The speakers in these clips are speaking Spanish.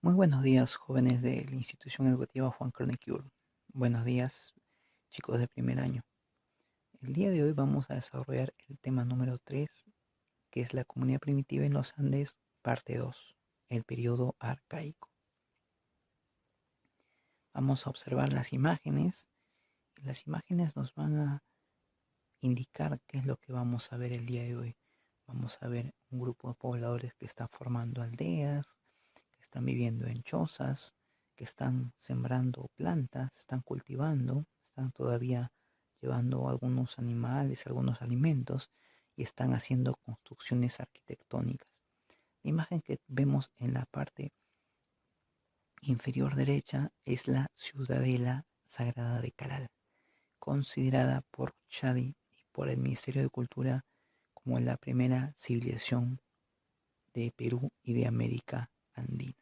Muy buenos días, jóvenes de la institución educativa Juan Cronecure. Buenos días, chicos de primer año. El día de hoy vamos a desarrollar el tema número 3, que es la comunidad primitiva en los Andes, parte 2, el periodo arcaico. Vamos a observar las imágenes y las imágenes nos van a indicar qué es lo que vamos a ver el día de hoy. Vamos a ver un grupo de pobladores que están formando aldeas, que están viviendo en chozas, que están sembrando plantas, están cultivando, están todavía llevando algunos animales, algunos alimentos y están haciendo construcciones arquitectónicas. La imagen que vemos en la parte inferior derecha es la ciudadela sagrada de Caral, considerada por Chadi y por el Ministerio de Cultura como la primera civilización de Perú y de América Andina.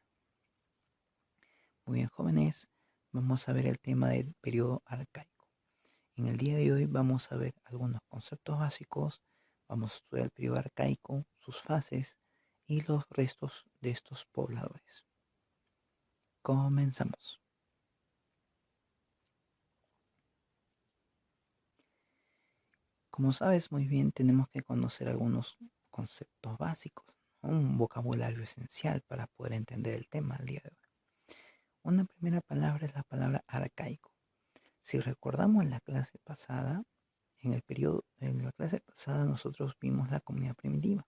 Muy bien, jóvenes, vamos a ver el tema del periodo arcaico. En el día de hoy vamos a ver algunos conceptos básicos, vamos a estudiar el periodo arcaico, sus fases y los restos de estos pobladores. Comenzamos. Como sabes muy bien, tenemos que conocer algunos conceptos básicos, ¿no? Un vocabulario esencial para poder entender el tema del día de hoy. Una primera palabra es la palabra arcaico. Si recordamos la clase pasada, en la clase pasada nosotros vimos la comunidad primitiva,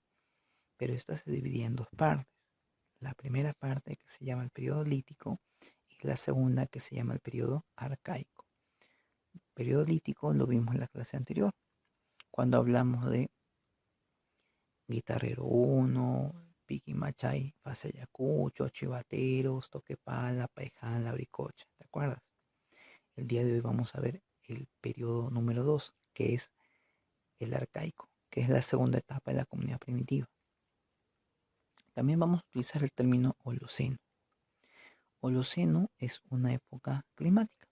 pero esta se dividía en dos partes. La primera parte que se llama el periodo lítico y la segunda que se llama el periodo arcaico. El periodo lítico lo vimos en la clase anterior, cuando hablamos de Guitarrero uno, Piqui Machay, Fase Ayacucho, Chivateros, Toquepala, Paiján, La Bricocha, ¿te acuerdas? El día de hoy vamos a ver el periodo número 2, que es el arcaico, que es la segunda etapa de la comunidad primitiva. También vamos a utilizar el término Holoceno. Holoceno es una época climática,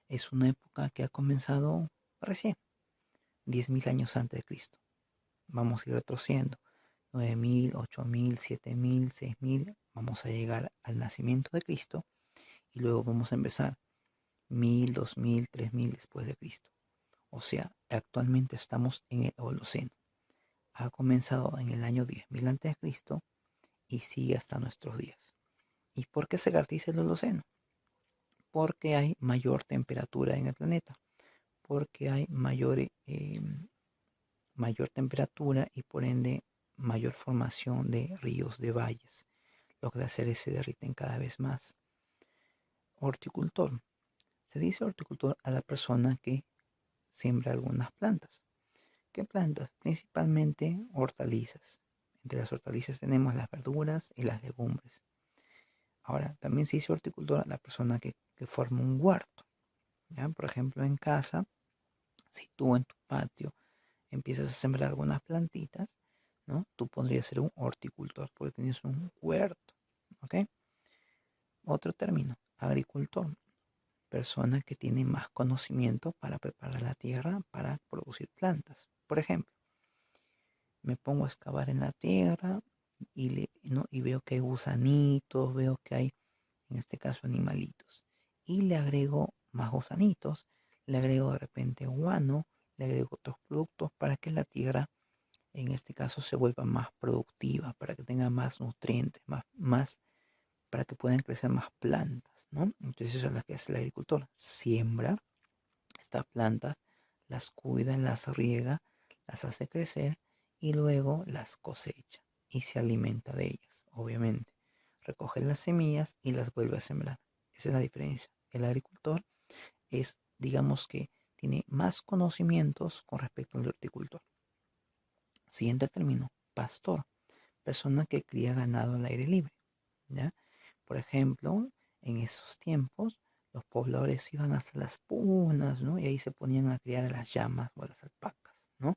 es una época que ha comenzado recién, 10.000 años antes de Cristo. Vamos a ir retrocediendo, 9.000, 8.000, 7.000, 6.000, vamos a llegar al nacimiento de Cristo y luego vamos a empezar 1.000, 2.000, 3.000 después de Cristo. O sea, actualmente estamos en el Holoceno. Ha comenzado en el año 10.000 antes de Cristo y sigue hasta nuestros días. ¿Y por qué se caracteriza el Holoceno? Porque hay mayor temperatura en el planeta, porque hay mayor temperatura y por ende mayor formación de ríos, de valles. Los glaciares se derriten cada vez más. Horticultor. Se dice horticultor a la persona que siembra algunas plantas. ¿Qué plantas? Principalmente hortalizas. Entre las hortalizas tenemos las verduras y las legumbres. Ahora, también se dice horticultor a la persona que forma un huerto. ¿Ya? Por ejemplo, en casa, si tú en tu patio empiezas a sembrar algunas plantitas, ¿no? Tú podrías ser un horticultor porque tienes un huerto. ¿Ok? Otro término, agricultor. Persona que tiene más conocimiento para preparar la tierra para producir plantas. Por ejemplo, me pongo a excavar en la tierra ¿no? y veo que hay gusanitos, veo que hay, en este caso, animalitos. Y le agrego más gusanitos, le agrego de repente guano, le agrego otros productos para que la tierra, en este caso, se vuelva más productiva, para que tenga más nutrientes, para que puedan crecer más plantas, ¿no? Entonces eso es lo que hace el agricultor, siembra estas plantas, las cuida, las riega, las hace crecer y luego las cosecha y se alimenta de ellas, obviamente. Recoge las semillas y las vuelve a sembrar. Esa es la diferencia. El agricultor es, digamos que, tiene más conocimientos con respecto al horticultor. Siguiente término, pastor, persona que cría ganado al aire libre, ¿ya? Por ejemplo, en esos tiempos, los pobladores iban hasta las punas, ¿no? Y ahí se ponían a criar a las llamas o a las alpacas, ¿no?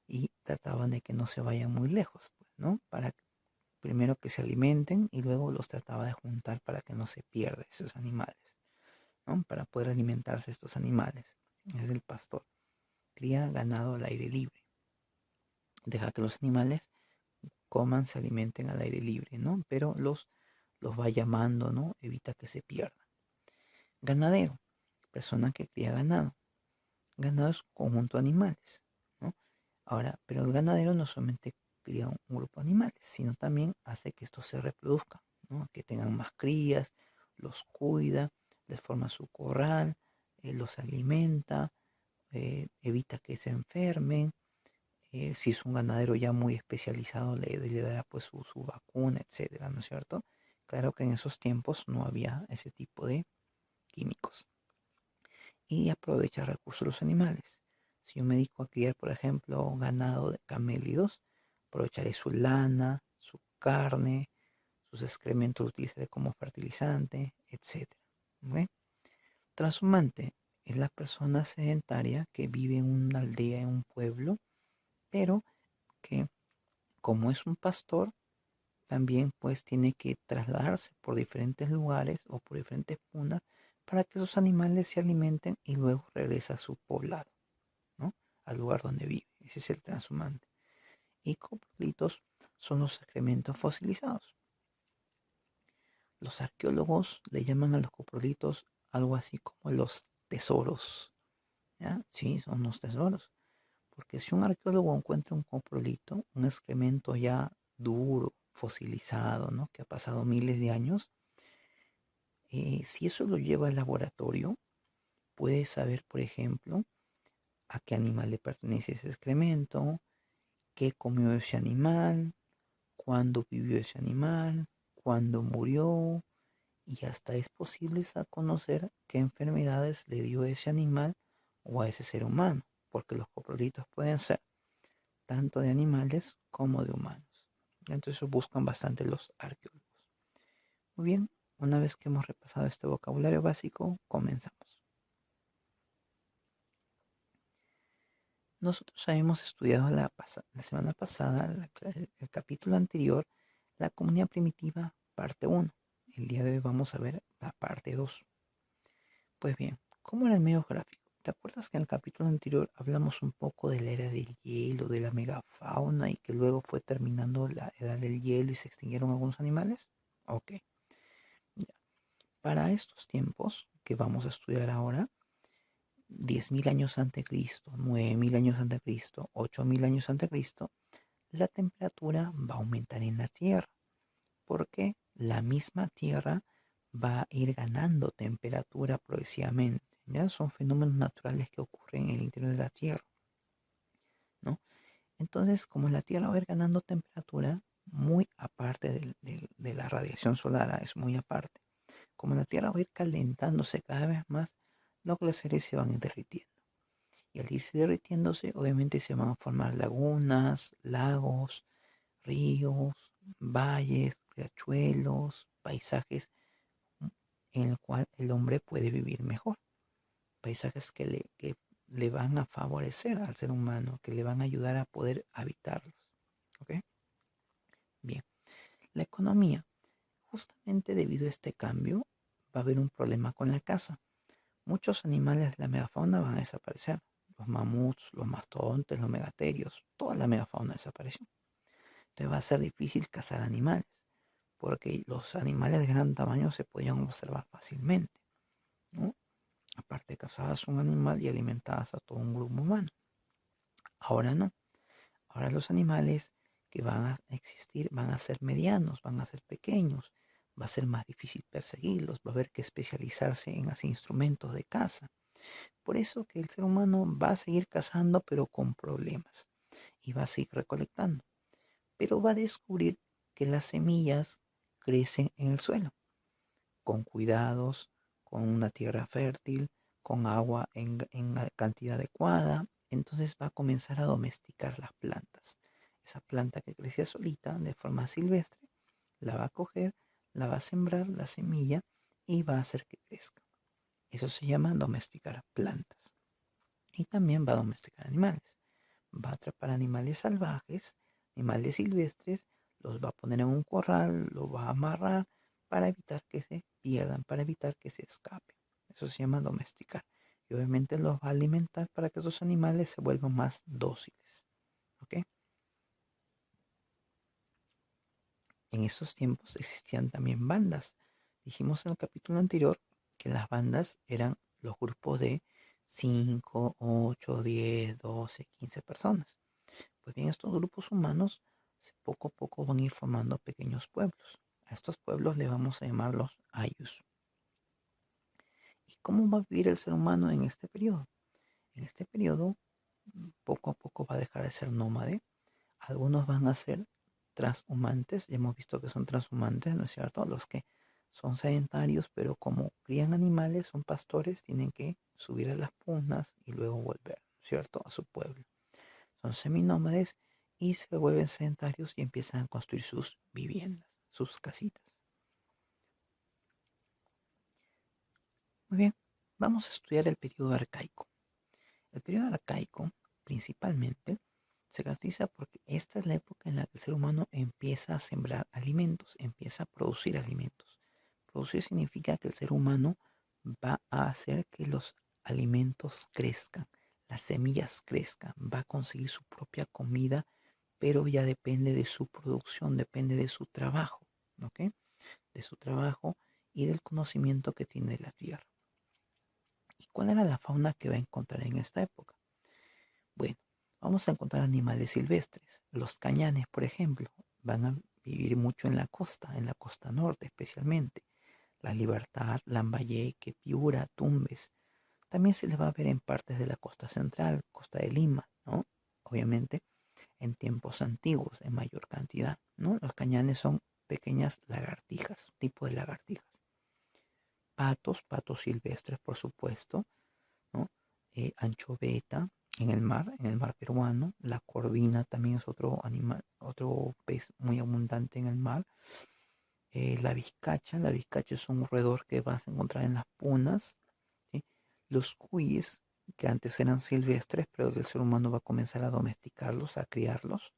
Y trataban de que no se vayan muy lejos, pues, ¿no? Para primero que se alimenten y luego los trataba de juntar para que no se pierdan esos animales, ¿no? Para poder alimentarse estos animales. Es el pastor. Cría ganado al aire libre. Deja que los animales coman, se alimenten al aire libre, ¿no? Pero los los va llamando, ¿no? Evita que se pierdan. Ganadero, persona que cría ganado. Ganado es un conjunto de animales, ¿no? Ahora, pero el ganadero no solamente cría un grupo de animales, sino también hace que estos se reproduzcan, ¿no? Que tengan más crías, los cuida, les forma su corral, los alimenta, evita que se enfermen. Si es un ganadero ya muy especializado, le dará pues su vacuna, etcétera, ¿no es cierto? Claro que en esos tiempos no había ese tipo de químicos. Y aprovecha recursos de los animales. Si yo me dedico a criar, por ejemplo, ganado de camélidos, aprovecharé su lana, su carne, sus excrementos los utilizaré como fertilizante, etcétera. ¿Ok? Transhumante es la persona sedentaria que vive en una aldea, en un pueblo, pero que como es un pastor, también pues tiene que trasladarse por diferentes lugares o por diferentes puntas para que esos animales se alimenten y luego regresa a su poblado, ¿no? Al lugar donde vive. Ese es el transhumante. Y coprolitos son los excrementos fosilizados. Los arqueólogos le llaman a los coprolitos algo así como los tesoros. ¿Ya? Sí, son los tesoros. Porque si un arqueólogo encuentra un coprolito, un excremento ya duro, fosilizado, ¿no? Que ha pasado miles de años, si eso lo lleva al laboratorio, puede saber, por ejemplo, a qué animal le pertenece ese excremento, qué comió ese animal, cuándo vivió ese animal, cuándo murió, y hasta es posible conocer qué enfermedades le dio ese animal o a ese ser humano, porque los coprolitos pueden ser tanto de animales como de humanos. Entonces buscan bastante los arqueólogos. Muy bien, una vez que hemos repasado este vocabulario básico, comenzamos. Nosotros habíamos estudiado la semana pasada, el capítulo anterior, la comunidad primitiva, parte 1. El día de hoy vamos a ver la parte 2. Pues bien, ¿cómo era el medio geográfico? ¿Te acuerdas que en el capítulo anterior hablamos un poco de la era del hielo, de la megafauna y que luego fue terminando la edad del hielo y se extinguieron algunos animales? Ok, ya. Para estos tiempos que vamos a estudiar ahora, 10.000 años antes de Cristo, 9.000 años antes de Cristo, 8.000 años antes de Cristo, la temperatura va a aumentar en la Tierra, porque la misma Tierra va a ir ganando temperatura progresivamente. ¿Ya? Son fenómenos naturales que ocurren en el interior de la Tierra, ¿no? Entonces, como la Tierra va a ir ganando temperatura, muy aparte de la radiación solar, es muy aparte. Como la Tierra va a ir calentándose cada vez más, los glaciares se van a ir derritiendo. Y al irse derritiéndose, obviamente se van a formar lagunas, lagos, ríos, valles, riachuelos, paisajes en el cual el hombre puede vivir mejor. Paisajes que le van a favorecer al ser humano, que le van a ayudar a poder habitarlos. ¿Ok? Bien. La economía. Justamente debido a este cambio, va a haber un problema con la caza. Muchos animales de la megafauna van a desaparecer. Los mamuts, los mastodontes, los megaterios, toda la megafauna desapareció. Entonces va a ser difícil cazar animales, porque los animales de gran tamaño se podían observar fácilmente, ¿no? Aparte cazabas un animal y alimentabas a todo un grupo humano. Ahora no. Ahora los animales que van a existir van a ser medianos, van a ser pequeños. Va a ser más difícil perseguirlos, va a haber que especializarse en hacer instrumentos de caza. Por eso que el ser humano va a seguir cazando pero con problemas y va a seguir recolectando. Pero va a descubrir que las semillas crecen en el suelo, con cuidados, con una tierra fértil, con agua en la cantidad adecuada. Entonces va a comenzar a domesticar las plantas. Esa planta que crecía solita de forma silvestre, la va a coger, la va a sembrar, la semilla, y va a hacer que crezca. Eso se llama domesticar plantas. Y también va a domesticar animales. Va a atrapar animales salvajes, animales silvestres, los va a poner en un corral, los va a amarrar para evitar que se pierdan, para evitar que se escapen. Eso se llama domesticar. Y obviamente los va a alimentar para que esos animales se vuelvan más dóciles. ¿Ok? en esos tiempos existían también bandas. Dijimos en el capítulo anterior que las bandas eran los grupos de 5, 8, 10, 12, 15 personas. Pues bien, estos grupos humanos poco a poco van a ir formando pequeños pueblos. A estos pueblos le vamos a llamar los ayllus. ¿Y cómo va a vivir el ser humano en este periodo? En este periodo, poco a poco va a dejar de ser nómade. Algunos van a ser transhumantes. Ya hemos visto que son transhumantes, ¿no es cierto? Los que son sedentarios, pero como crían animales, son pastores, tienen que subir a las punas y luego volver, ¿cierto? A su pueblo. Son seminómades y se vuelven sedentarios y empiezan a construir sus viviendas, sus casitas. Muy bien, vamos a estudiar el periodo arcaico. El periodo arcaico, principalmente, se caracteriza porque esta es la época en la que el ser humano empieza a sembrar alimentos, empieza a producir alimentos. Producir significa que el ser humano va a hacer que los alimentos crezcan, las semillas crezcan, va a conseguir su propia comida, pero ya depende de su producción, depende de su trabajo, ¿ok? De su trabajo y del conocimiento que tiene de la tierra. ¿Y cuál era la fauna que va a encontrar en esta época? Bueno, vamos a encontrar animales silvestres. Los cañanes, por ejemplo, van a vivir mucho en la costa norte especialmente. La Libertad, Lambayeque, Piura, Tumbes. También se les va a ver en partes de la costa central, costa de Lima, ¿no? Obviamente en tiempos antiguos, en mayor cantidad, ¿no? Los cañanes son pequeñas lagartijas, tipo de lagartijas. Patos silvestres, por supuesto, ¿no? Anchoveta en el mar peruano. La corvina también es otro animal, otro pez muy abundante en el mar. La vizcacha es un roedor que vas a encontrar en las punas, ¿sí? Los cuyes, que antes eran silvestres, pero el ser humano va a comenzar a domesticarlos, a criarlos.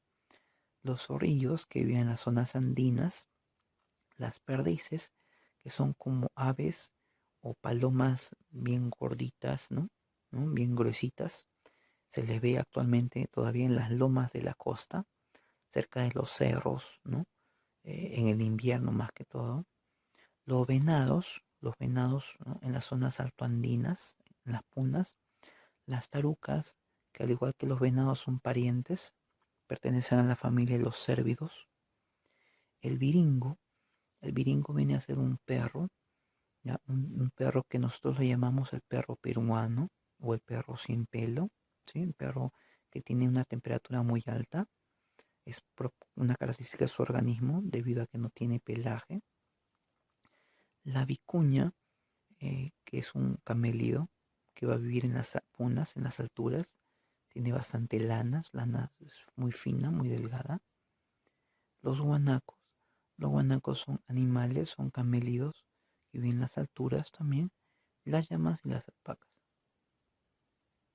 Los zorrillos, que viven en las zonas andinas. Las perdices, que son como aves o palomas bien gorditas, ¿no? Bien gruesitas. Se les ve actualmente todavía en las lomas de la costa, cerca de los cerros, ¿no? En el invierno más que todo. Los venados, ¿no? En las zonas altoandinas, en las punas. Las tarucas, que al igual que los venados son parientes, pertenecen a la familia de los cérvidos. El viringo, el viringo viene a ser un perro, ¿ya? Un perro que nosotros le llamamos el perro peruano o el perro sin pelo, ¿sí? El perro que tiene una temperatura muy alta. Es una característica de su organismo debido a que no tiene pelaje. La vicuña, que es un camélido que va a vivir en las punas, en las alturas. Tiene bastante lana es muy fina, muy delgada. Los guanacos. Los guanacos son animales, son camélidos que viven en las alturas también. Las llamas y las alpacas.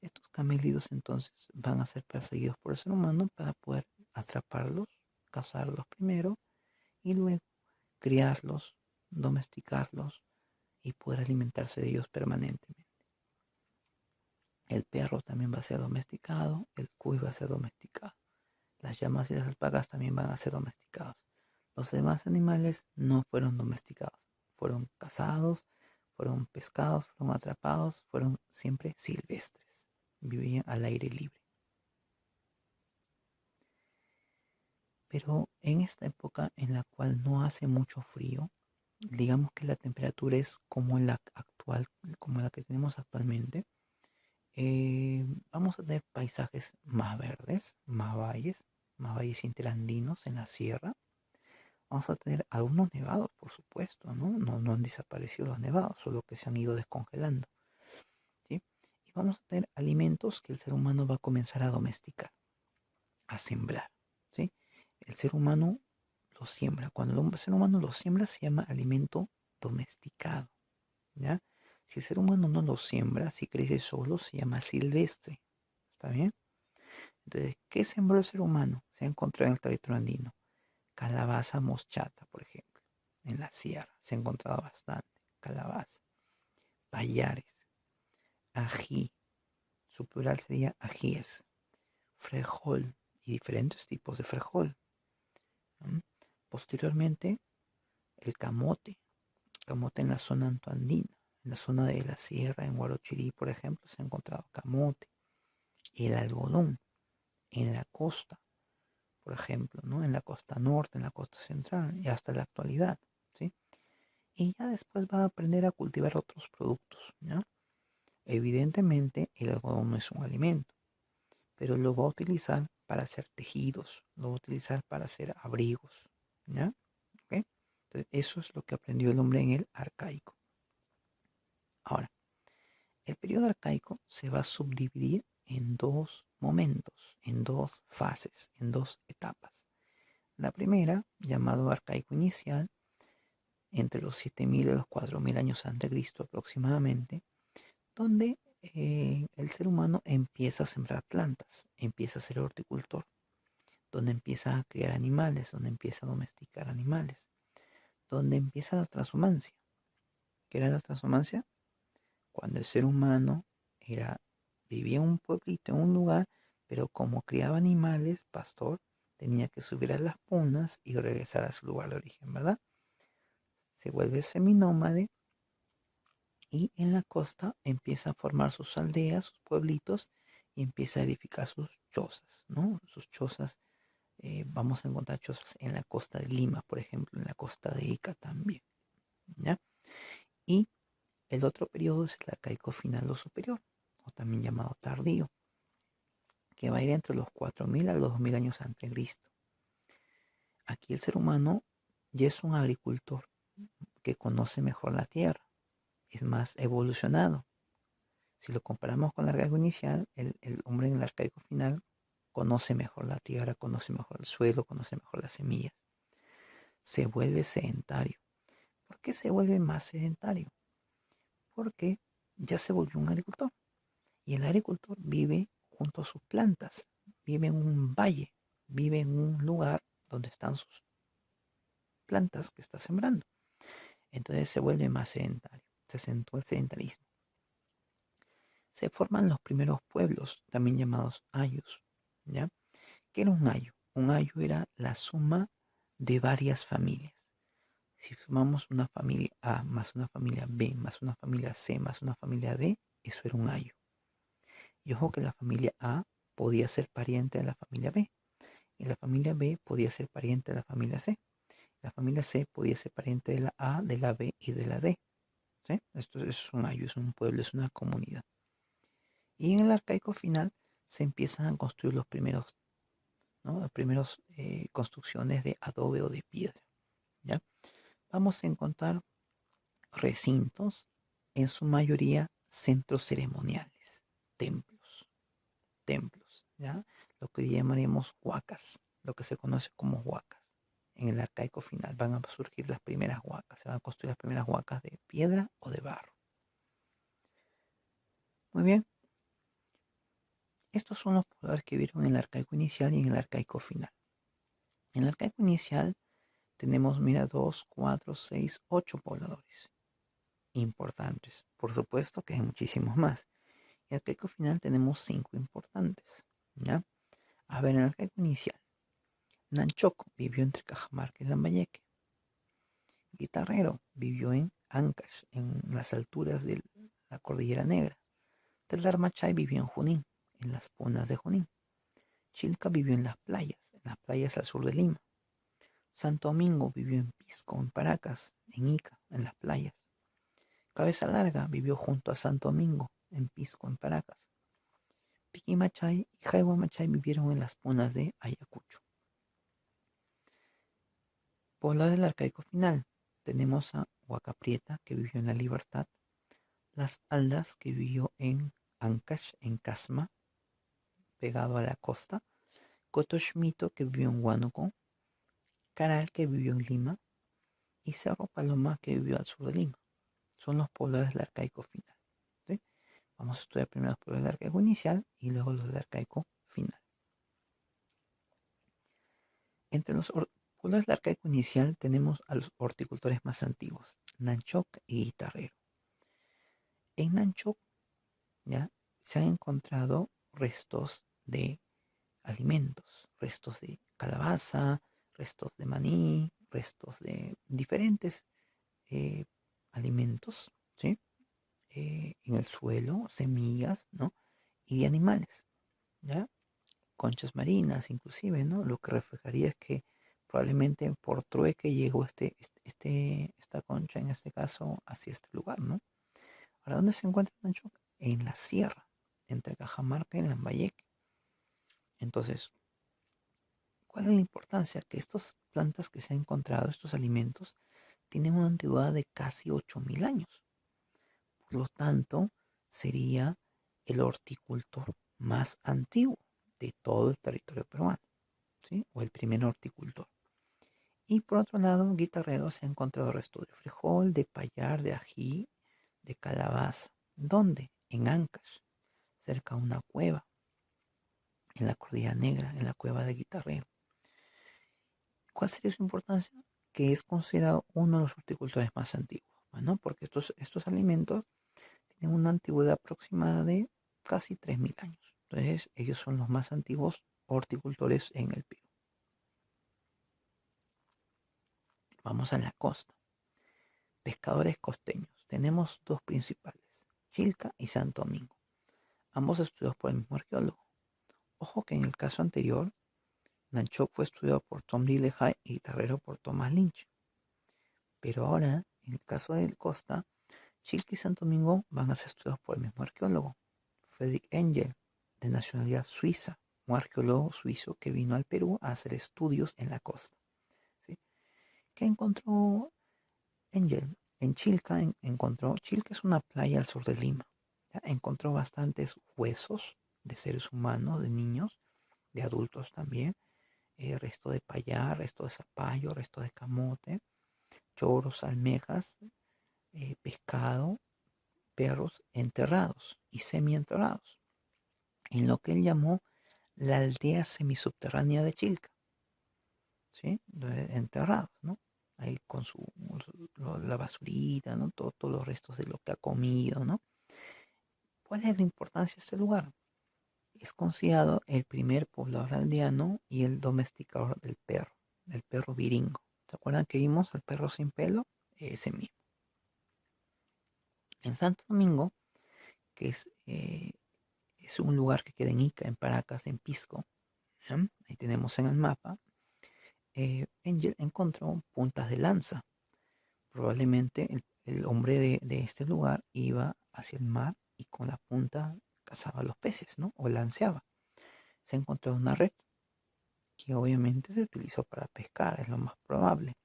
Estos camélidos entonces van a ser perseguidos por el ser humano para poder atraparlos, cazarlos primero y luego criarlos, domesticarlos y poder alimentarse de ellos permanentemente. El perro también va a ser domesticado, el cuy va a ser domesticado. Las llamas y las alpacas también van a ser domesticados. Los demás animales no fueron domesticados, fueron cazados, fueron pescados, fueron atrapados, fueron siempre silvestres, vivían al aire libre. Pero en esta época en la cual no hace mucho frío, digamos que la temperatura es como la actual, como la que tenemos actualmente, vamos a tener paisajes más verdes, más valles interandinos en la sierra. Vamos a tener algunos nevados, por supuesto, ¿no? No han desaparecido los nevados, solo que se han ido descongelando, ¿sí? Y vamos a tener alimentos que el ser humano va a comenzar a domesticar, a sembrar, ¿sí? El ser humano los siembra. Cuando el ser humano los siembra se llama alimento domesticado, ¿ya? Si el ser humano no lo siembra, si crece solo, se llama silvestre, ¿está bien? Entonces, ¿qué sembró el ser humano? Se ha encontrado en el territorio andino. Calabaza moschata, por ejemplo. En la sierra se ha encontrado bastante. Calabaza. Payares. Ají. Su plural sería ajíes. Frejol y diferentes tipos de frejol. ¿Mm? Posteriormente, el camote en la zona antoandina, en la zona de la sierra, en Huarochirí, por ejemplo, se ha encontrado camote. El algodón en la costa, por ejemplo, ¿no? En la costa norte, en la costa central y hasta la actualidad, ¿sí? Y ya después va a aprender a cultivar otros productos, ¿ya? Evidentemente, el algodón no es un alimento, pero lo va a utilizar para hacer tejidos, lo va a utilizar para hacer abrigos, ¿ya? ¿Ok? Entonces, eso es lo que aprendió el hombre en el arcaico. Ahora, el periodo arcaico se va a subdividir en dos momentos, en dos fases, en dos etapas. La primera, llamado arcaico inicial, entre los 7000 y los 4000 años antes de Cristo aproximadamente, donde el ser humano empieza a sembrar plantas, empieza a ser horticultor, donde empieza a criar animales, donde empieza a domesticar animales, donde empieza la transhumancia. ¿Qué era la transhumancia? Cuando el ser humano vivía en un pueblito, en un lugar, pero como criaba animales, pastor, tenía que subir a las punas y regresar a su lugar de origen, ¿verdad? Se vuelve seminómade y en la costa empieza a formar sus aldeas, sus pueblitos y empieza a edificar sus chozas, ¿no? Sus chozas, vamos a encontrar chozas en la costa de Lima, por ejemplo, en la costa de Ica también, ¿ya? Y el otro periodo es el arcaico final o superior, o también llamado tardío, que va a ir entre los 4000 a los 2000 años antes de Cristo. Aquí el ser humano ya es un agricultor que conoce mejor la tierra, es más evolucionado. Si lo comparamos con el arcaico inicial, el hombre en el arcaico final conoce mejor la tierra, conoce mejor el suelo, conoce mejor las semillas. Se vuelve sedentario. ¿Por qué se vuelve más sedentario? Porque ya se volvió un agricultor. Y el agricultor vive junto a sus plantas, vive en un valle, vive en un lugar donde están sus plantas que está sembrando. Entonces se vuelve más sedentario, se acentúa el sedentarismo. Se forman los primeros pueblos, también llamados ayos, ¿ya? ¿Qué era un ayo? Un ayo era la suma de varias familias. Si sumamos una familia A más una familia B más una familia C más una familia D, eso era un ayo. Y ojo que la familia A podía ser pariente de la familia B. Y la familia B podía ser pariente de la familia C. La familia C podía ser pariente de la A, de la B y de la D. ¿Sí? Esto es un ayo, es un pueblo, es una comunidad. Y en el arcaico final se empiezan a construir los primeros, ¿no? Las primeras construcciones de adobe o de piedra. ¿Ya? Vamos a encontrar recintos, en su mayoría centros ceremoniales, templos, ¿ya? Lo que llamaremos huacas, lo que se conoce como huacas. En el arcaico final van a surgir las primeras huacas, se van a construir las primeras huacas de piedra o de barro. Muy bien, estos son los pobladores que vivieron en el arcaico inicial y en el arcaico final. En el arcaico inicial tenemos, mira, 2, 4, 6, 8 pobladores importantes. Por supuesto que hay muchísimos más. En el arcaico final tenemos 5 importantes, ¿ya? A ver, en el arcaico inicial, Nanchoc vivió entre Cajamarca y Lambayeque. Guitarrero vivió en Ancash, en las alturas de la Cordillera Negra. Telar Machay vivió en Junín, en las punas de Junín. Chilca vivió en las playas al sur de Lima. Santo Domingo vivió en Pisco, en Paracas, en Ica, en las playas. Cabeza Larga vivió junto a Santo Domingo, en Pisco, en Paracas. Piqui Machay y Jaiwa Machay vivieron en las punas de Ayacucho. Poblado del arcaico final, tenemos a Huacaprieta, que vivió en La Libertad. Las Aldas, que vivió en Ancash, en Casma, pegado a la costa. Cotoshmito, que vivió en Huánuco. Caral, que vivió en Lima. Y Cerro Paloma, que vivió al sur de Lima. Son los pobladores del arcaico final. ¿Sí? Vamos a estudiar primero los pobladores del arcaico inicial y luego los del arcaico final. Entre los pobladores del arcaico inicial tenemos a los horticultores más antiguos, Nanchoc y Guitarrero. En Nanchoc ya se han encontrado restos de alimentos, restos de calabaza, restos de maní, restos de diferentes alimentos, ¿sí? En el suelo, semillas, ¿no? Y de animales, ¿ya? Conchas marinas, inclusive, ¿no? Lo que reflejaría es que probablemente por trueque llegó esta concha, en este caso, hacia este lugar, ¿no? Ahora, ¿dónde se encuentra Tanchuc? En la sierra, entre Cajamarca y Lambayeque. Entonces, ¿cuál es la importancia? Que estas plantas que se han encontrado, estos alimentos, tienen una antigüedad de casi 8.000 años. Por lo tanto, sería el horticultor más antiguo de todo el territorio peruano, ¿sí? O el primer horticultor. Y por otro lado, guitarrero se ha encontrado restos de frijol, de payar, de ají, de calabaza. ¿Dónde? En Ancash, cerca de una cueva, en la Cordillera Negra, en la cueva de Guitarrero. ¿Cuál sería su importancia? Que es considerado uno de los horticultores más antiguos. Bueno, porque estos alimentos tienen una antigüedad aproximada de casi 3.000 años. Entonces, ellos son los más antiguos horticultores en el Perú. Vamos a la costa. Pescadores costeños. Tenemos dos principales, Chilca y Santo Domingo, ambos estudiados por el mismo arqueólogo. Ojo que en el caso anterior, Nanchok fue estudiado por Tom Lillehei y Guitarrero por Thomas Lynch. Pero ahora, en el caso de Costa, Chilca y Santo Domingo van a ser estudiados por el mismo arqueólogo, Friedrich Engel, de nacionalidad suiza, un arqueólogo suizo que vino al Perú a hacer estudios en la costa. ¿Sí? ¿Qué encontró Engel? En Chilca Chilca es una playa al sur de Lima. ¿Ya? Encontró bastantes huesos de seres humanos, de niños, de adultos también, resto de payar, resto de zapallo, resto de camote, choros, almejas, pescado, perros enterrados y semienterrados, en lo que él llamó la aldea semisubterránea de Chilca, ¿sí? Enterrados, ¿no? Ahí con la basurita, ¿no? Todos los restos de lo que ha comido, ¿no? ¿Cuál es la importancia de este lugar? Es considerado el primer poblador aldeano y el domesticador del perro viringo. ¿Se acuerdan que vimos el perro sin pelo? Ese mismo. En Santo Domingo, que es un lugar que queda en Ica, en Paracas, en Pisco, ¿eh? Ahí tenemos en el mapa, Engel encontró puntas de lanza. Probablemente el hombre de este lugar iba hacia el mar y con la punta cazaba los peces, ¿no? O lanceaba. Se encontró una red que obviamente se utilizó para pescar, es lo más probable.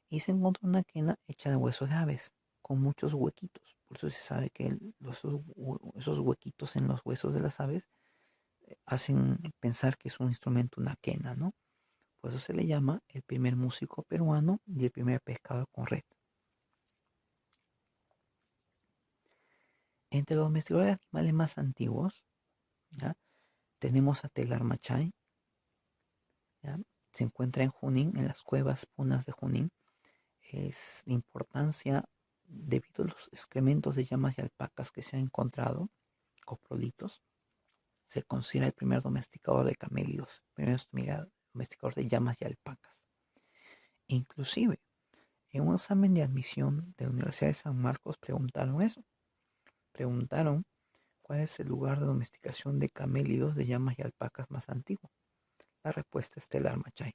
Y se encontró una quena hecha de huesos de aves, con muchos huequitos. Por eso se sabe que esos huequitos en los huesos de las aves hacen pensar que es un instrumento, una quena, ¿no? Por eso se le llama el primer músico peruano y el primer pescador con red. Entre los domesticadores de animales más antiguos, ¿ya? Tenemos a Telar Machay, ¿ya? Se encuentra en Junín, en las cuevas punas de Junín. Es de importancia debido a los excrementos de llamas y alpacas que se han encontrado, coprolitos. Se considera el primer domesticador de camélidos, primer domesticador de llamas y alpacas. Inclusive, en un examen de admisión de la Universidad de San Marcos preguntaron eso. Preguntaron cuál es el lugar de domesticación de camélidos de llamas y alpacas más antiguo. La respuesta es Telar Machay.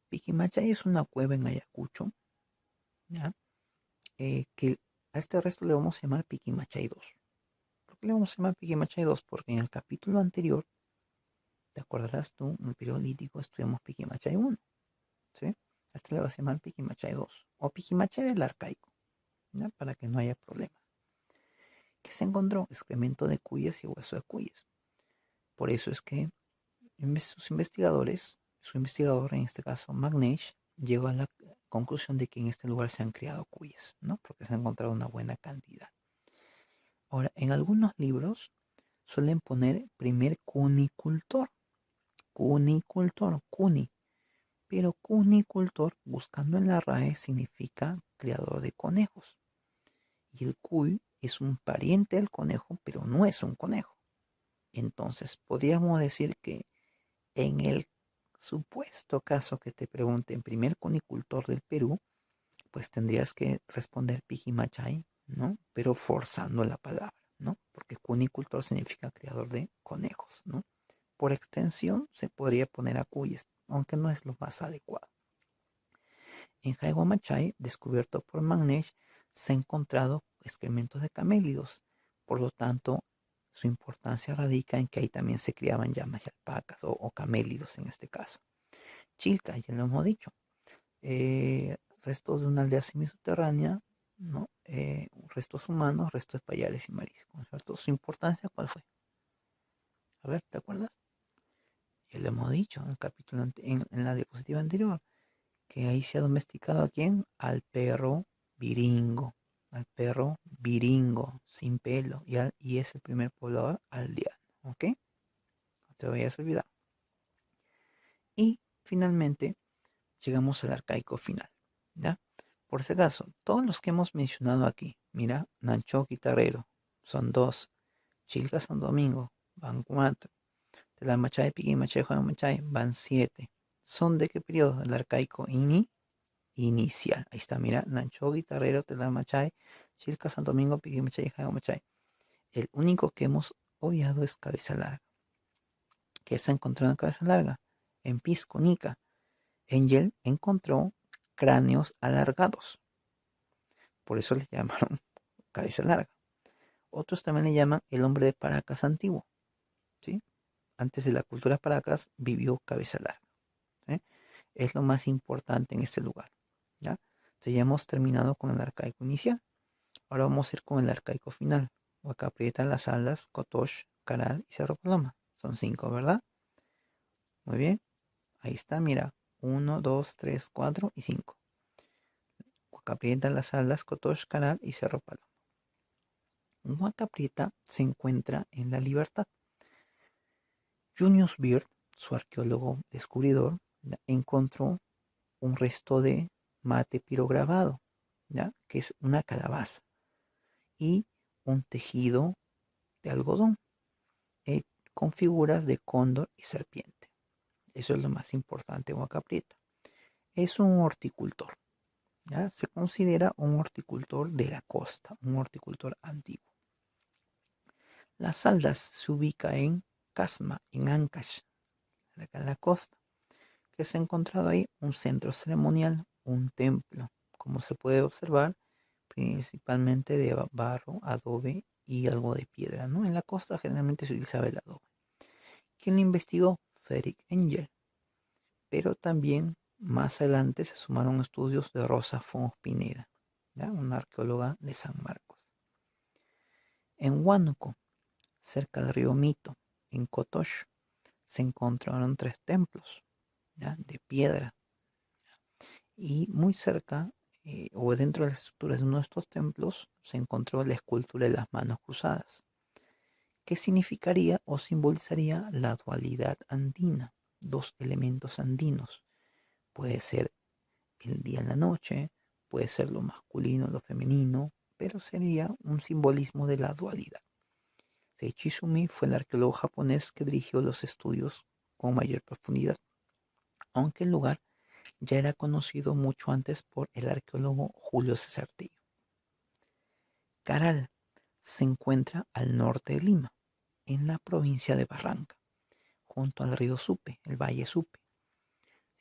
Piquimachay es una cueva en Ayacucho, ¿ya? Que a este resto le vamos a llamar Piquimachay 2. ¿Por qué le vamos a llamar Piquimachay 2? Porque en el capítulo anterior, te acordarás tú, en el periodo lítico estudiamos Piquimachay 1, ¿sí? A este le vas a llamar Piquimachay 2 o Piquimachay del arcaico, ¿ya? Para que no haya problemas. ¿Qué se encontró? Excremento de cuyes y hueso de cuyes. Por eso es que su investigador, en este caso Magnesh, llegó a la conclusión de que en este lugar se han criado cuyes, ¿no? Porque se ha encontrado una buena cantidad. Ahora, en algunos libros suelen poner primer cunicultor, cuni, pero cunicultor, buscando en la RAE, significa criador de conejos. Y el cuy es un pariente del conejo, pero no es un conejo. Entonces, podríamos decir que en el supuesto caso que te pregunten primer cunicultor del Perú, pues tendrías que responder Pijimachay, ¿no? Pero forzando la palabra, ¿no? Porque cunicultor significa criador de conejos, ¿no? Por extensión se podría poner Acuyes, aunque no es lo más adecuado. En Jayguamachay, descubierto por Magnech, se han encontrado excrementos de camélidos. Por lo tanto, su importancia radica en que ahí también se criaban llamas y alpacas, o camélidos en este caso. Chilca, ya lo hemos dicho. Restos de una aldea semisubterránea, ¿no? Restos humanos, restos de payares y mariscos, ¿cierto? Su importancia, ¿cuál fue? A ver, ¿te acuerdas? Ya lo hemos dicho en el capítulo en la diapositiva anterior, que ahí se ha domesticado a quién? Al perro viringo, sin pelo, y es el primer poblador aldeano, ¿ok? No te vayas a olvidar. Y finalmente llegamos al arcaico final, ¿ya? Por si acaso, todos los que hemos mencionado aquí, mira, Nancho Guitarrero, son 2, Chilca San Domingo, van 4, Tlalmachay, Piquimachay, Juanmachay, van 7. ¿Son de qué periodo? El arcaico inicial. Ahí está, mira, Nancho Guitarrero, Tlalmachay, Chilca San Domingo, Piquimachay, Juanmachay. El único que hemos obviado es Cabeza Larga. ¿Qué se encontró en Cabeza Larga? En Pisco, Nica. Engel encontró cráneos alargados. Por eso le llamaron Cabeza Larga. Otros también le llaman el hombre de Paracas antiguo. ¿Sí? Antes de la cultura Paracas vivió Cabeza Larga. ¿Sí? Es lo más importante en este lugar. ¿Ya? Entonces ya hemos terminado con el arcaico inicial. Ahora vamos a ir con el arcaico final. Huacaprieta, Las Aldas, Cotox, Caral y Cerro Paloma. Son 5, ¿verdad? Muy bien. Ahí está, mira. 1, 2, 3, 4 y 5. Huacaprieta, Las Aldas, Cotox, Caral y Cerro Paloma. Huacaprieta se encuentra en La Libertad. Junius Beard, su arqueólogo descubridor, encontró un resto de mate pirograbado, ¿ya? Que es una calabaza, y un tejido de algodón con figuras de cóndor y serpiente. Eso es lo más importante de Huacaprieta. Es un horticultor, ¿ya? Se considera un horticultor de la costa, un horticultor antiguo. Las Saldas se ubica en Casma, en Ancash, acá en la costa, que se ha encontrado ahí un centro ceremonial, un templo, como se puede observar, principalmente de barro, adobe y algo de piedra, ¿no? En la costa generalmente se utilizaba el adobe. ¿Quién lo investigó? Fredrik Engel. Pero también más adelante se sumaron estudios de Rosa Fons Pineda, ¿ya? Una arqueóloga de San Marcos. En Huánuco, cerca del río Mito, en Cotox, se encontraron 3 templos, ¿ya? De piedra. Y muy cerca, o dentro de las estructuras de uno de estos templos, se encontró la escultura de las manos cruzadas, que significaría o simbolizaría la dualidad andina, 2 elementos andinos. Puede ser el día y la noche, puede ser lo masculino, lo femenino, pero sería un simbolismo de la dualidad. Seiichi Izumi fue el arqueólogo japonés que dirigió los estudios con mayor profundidad, aunque el lugar ya era conocido mucho antes por el arqueólogo Julio César Tello. Caral se encuentra al norte de Lima, en la provincia de Barranca, junto al río Supe, el valle Supe.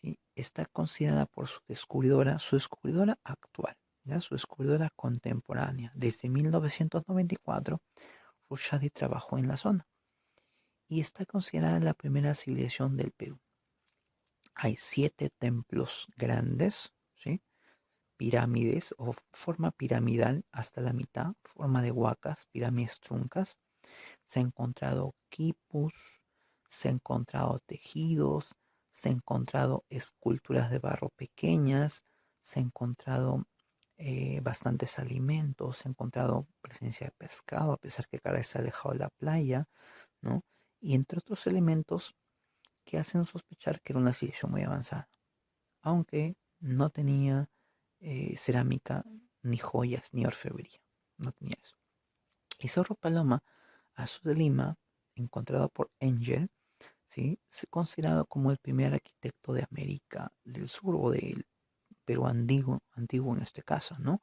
¿Sí? Está considerada por su descubridora actual, ¿ya? Su descubridora contemporánea. Desde 1994, Rushdie trabajó en la zona y está considerada la primera civilización del Perú. Hay 7 templos grandes, ¿sí? Pirámides o forma piramidal hasta la mitad, forma de huacas, pirámides truncas. Se han encontrado quipus, se han encontrado tejidos, se han encontrado esculturas de barro pequeñas, se han encontrado bastantes alimentos, se ha encontrado presencia de pescado, a pesar que cada vez se ha alejado de la playa, ¿no? Y entre otros elementos que hacen sospechar que era una civilización muy avanzada, aunque no tenía cerámica, ni joyas, ni orfebrería, no tenía eso. Y Cerro Paloma, al sur de Lima, encontrado por Engel, ¿sí? Es considerado como el primer arquitecto de América del Sur o del Perú antiguo en este caso, ¿no?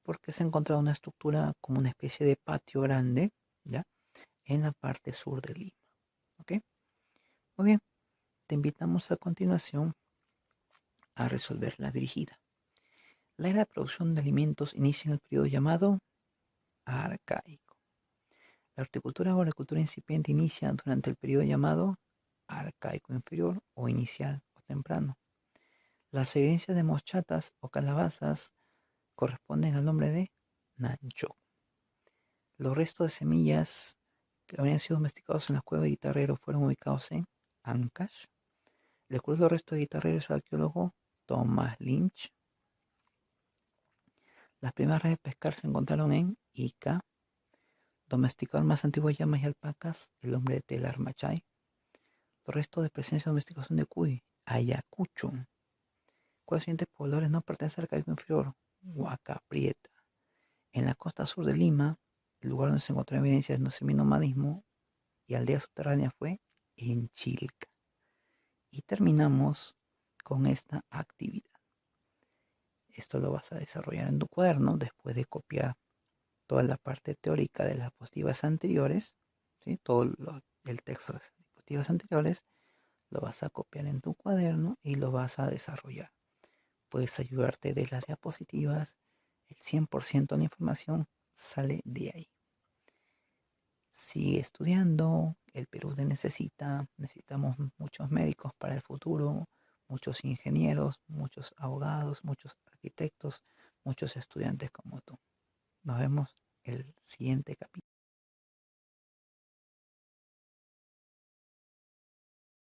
Porque se ha encontrado una estructura como una especie de patio grande, ¿ya? En la parte sur de Lima, ¿ok? Muy bien, te invitamos a continuación a resolver la dirigida. La era de producción de alimentos inicia en el periodo llamado arcaico. La horticultura o agricultura incipiente inicia durante el periodo llamado arcaico inferior o inicial o temprano. Las evidencias de mochatas o calabazas corresponden al nombre de Nancho. Los restos de semillas que habrían sido domesticados en la cueva de Guitarrero fueron ubicados en Ancash. El curioso de los restos de Guitarrero es el arqueólogo Thomas Lynch. Las primeras redes de pescar se encontraron en Ica. Domesticador más antiguo de llamas y alpacas, el hombre de Telar Machay. Los restos de presencia de domesticación de cuy, Ayacucho. ¿Cuáles siguientes pobladores no pertenecen al Arcaico inferior? Huaca Prieta. En la costa sur de Lima, el lugar donde se encontró evidencia del seminomadismo y aldea subterránea fue en Chilca. Y terminamos con esta actividad. Esto lo vas a desarrollar en tu cuaderno después de copiar toda la parte teórica de las diapositivas anteriores, ¿sí? El texto de las diapositivas anteriores lo vas a copiar en tu cuaderno y lo vas a desarrollar. Puedes ayudarte de las diapositivas, el 100% de la información sale de ahí. Sigue estudiando, el Perú te necesita, necesitamos muchos médicos para el futuro, muchos ingenieros, muchos abogados, muchos arquitectos, muchos estudiantes como tú. Nos vemos el siguiente capítulo.